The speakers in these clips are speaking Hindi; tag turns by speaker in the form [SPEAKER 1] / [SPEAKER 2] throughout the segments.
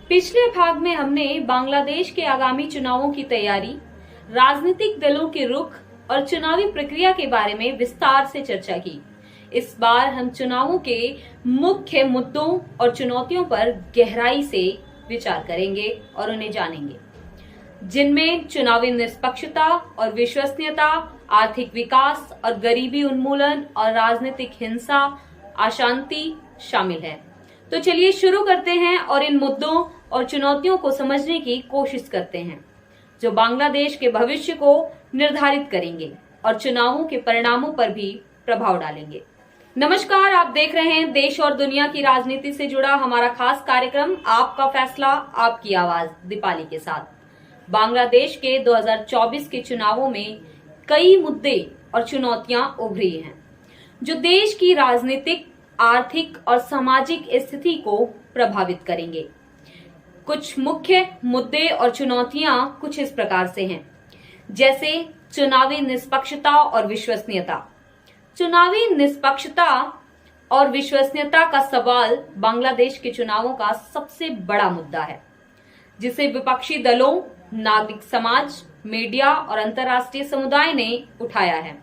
[SPEAKER 1] पिछले भाग में हमने बांग्लादेश के आगामी चुनावों की तैयारी, राजनीतिक दलों के रुख और चुनावी प्रक्रिया के बारे में विस्तार से चर्चा की। इस बार हम चुनावों के मुख्य मुद्दों और चुनौतियों पर गहराई से विचार करेंगे और उन्हें जानेंगे, जिनमें चुनावी निष्पक्षता और विश्वसनीयता, आर्थिक विकास और गरीबी उन्मूलन और राजनीतिक हिंसा, अशांति शामिल है। तो चलिए शुरू करते हैं और इन मुद्दों और चुनौतियों को समझने की कोशिश करते हैं, जो बांग्लादेश के भविष्य को निर्धारित करेंगे और चुनावों के परिणामों पर भी प्रभाव डालेंगे। नमस्कार, आप देख रहे हैं देश और दुनिया की राजनीति से जुड़ा हमारा खास कार्यक्रम आपका फैसला आपकी आवाज, दीपाली के साथ। बांग्लादेश के 2024 के चुनावों में कई मुद्दे और चुनौतियां उभरी हैं, जो देश की राजनीतिक, आर्थिक और सामाजिक स्थिति को प्रभावित करेंगे। कुछ मुख्य मुद्दे और चुनौतियां कुछ इस प्रकार से हैं, जैसे चुनावी निष्पक्षता और विश्वसनीयता। चुनावी निष्पक्षता और विश्वसनीयता का सवाल बांग्लादेश के चुनावों का सबसे बड़ा मुद्दा है, जिसे विपक्षी दलों, नागरिक समाज, मीडिया और अंतर्राष्ट्रीय समुदाय ने उठाया है।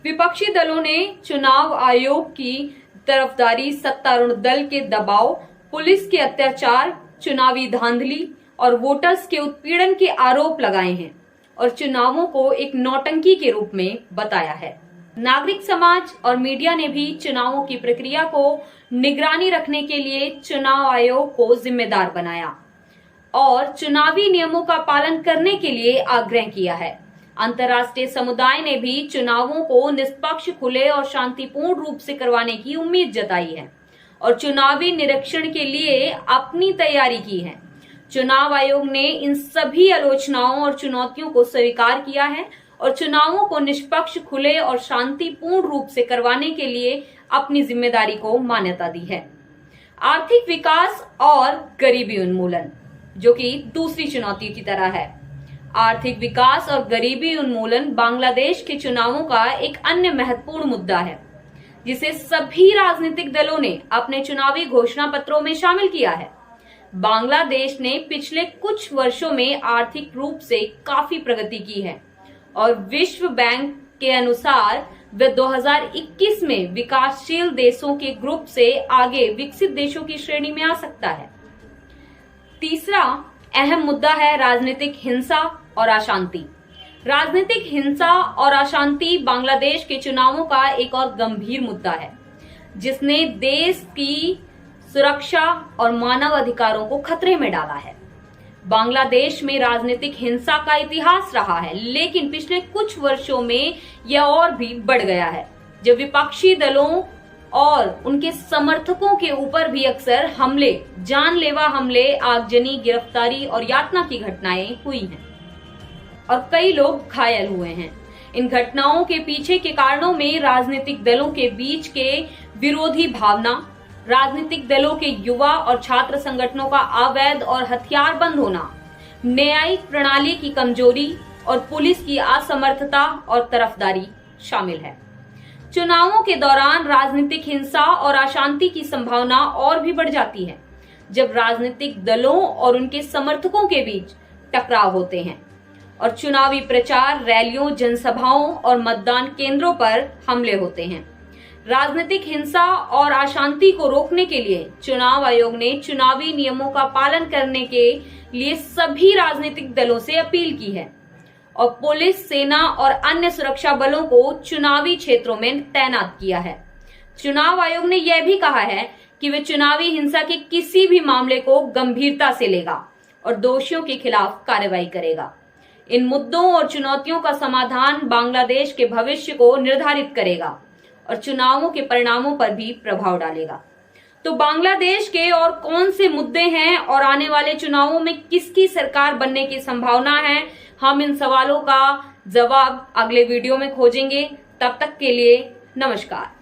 [SPEAKER 1] विपक्षी दलों ने चुनाव आयोग की तरफदारी, सत्तारूढ़ दल के दबाव, पुलिस के अत्याचार, चुनावी धांधली और वोटर्स के उत्पीड़न के आरोप लगाए हैं और चुनावों को एक नौटंकी के रूप में बताया है। नागरिक समाज और मीडिया ने भी चुनावों की प्रक्रिया को निगरानी रखने के लिए चुनाव आयोग को जिम्मेदार बनाया और चुनावी नियमों का पालन करने के लिए आग्रह किया है। अंतर्राष्ट्रीय समुदाय ने भी चुनावों को निष्पक्ष, खुले और शांतिपूर्ण रूप से करवाने की उम्मीद जताई है और चुनावी निरीक्षण के लिए अपनी तैयारी की है। चुनाव आयोग ने इन सभी आलोचनाओं और चुनौतियों को स्वीकार किया है और चुनावों को निष्पक्ष, खुले और शांतिपूर्ण रूप से करवाने के लिए अपनी जिम्मेदारी को मान्यता दी है। आर्थिक विकास और गरीबी उन्मूलन, जो कि दूसरी चुनौती की तरह है। आर्थिक विकास और गरीबी उन्मूलन बांग्लादेश के चुनावों का एक अन्य महत्वपूर्ण मुद्दा है, जिसे सभी राजनीतिक दलों ने अपने चुनावी घोषणा पत्रों में शामिल किया है। बांग्लादेश ने पिछले कुछ वर्षों में आर्थिक रूप से काफी प्रगति की है और विश्व बैंक के अनुसार वह 2021 में विकासशील देशों के ग्रुप से आगे विकसित देशों की श्रेणी में आ सकता है। तीसरा अहम मुद्दा है राजनीतिक हिंसा और अशांति। राजनीतिक हिंसा और अशांति बांग्लादेश के चुनावों का एक और गंभीर मुद्दा है, जिसने देश की सुरक्षा और मानव अधिकारों को खतरे में डाला है। बांग्लादेश में राजनीतिक हिंसा का इतिहास रहा है, लेकिन पिछले कुछ वर्षों में यह और भी बढ़ गया है, जब विपक्षी दलों और उनके समर्थकों के ऊपर भी अक्सर हमले, जानलेवा हमले, आगजनी, गिरफ्तारी और यातना की घटनाएं हुई हैं और कई लोग घायल हुए हैं। इन घटनाओं के पीछे के कारणों में राजनीतिक दलों के बीच के विरोधी भावना, राजनीतिक दलों के युवा और छात्र संगठनों का अवैध और हथियारबंद होना, न्यायिक प्रणाली की कमजोरी और पुलिस की असमर्थता और तरफदारी शामिल है। चुनावों के दौरान राजनीतिक हिंसा और अशांति की संभावना और भी बढ़ जाती है, जब राजनीतिक दलों और उनके समर्थकों के बीच टकराव होते हैं और चुनावी प्रचार, रैलियों, जनसभाओं और मतदान केंद्रों पर हमले होते हैं। राजनीतिक हिंसा और अशांति को रोकने के लिए चुनाव आयोग ने चुनावी नियमों का पालन करने के लिए सभी राजनीतिक दलों से अपील की है और पुलिस, सेना और अन्य सुरक्षा बलों को चुनावी क्षेत्रों में तैनात किया है। चुनाव आयोग ने यह भी कहा है कि वे चुनावी हिंसा के किसी भी मामले को गंभीरता से लेगा और दोषियों के खिलाफ कार्रवाई करेगा। इन मुद्दों और चुनौतियों का समाधान बांग्लादेश के भविष्य को निर्धारित करेगा और चुनावों के परिणामों पर भी प्रभाव डालेगा। तो बांग्लादेश के और कौन से मुद्दे हैं और आने वाले चुनावों में किसकी सरकार बनने की संभावना है, हम इन सवालों का जवाब अगले वीडियो में खोजेंगे। तब तक के लिए नमस्कार।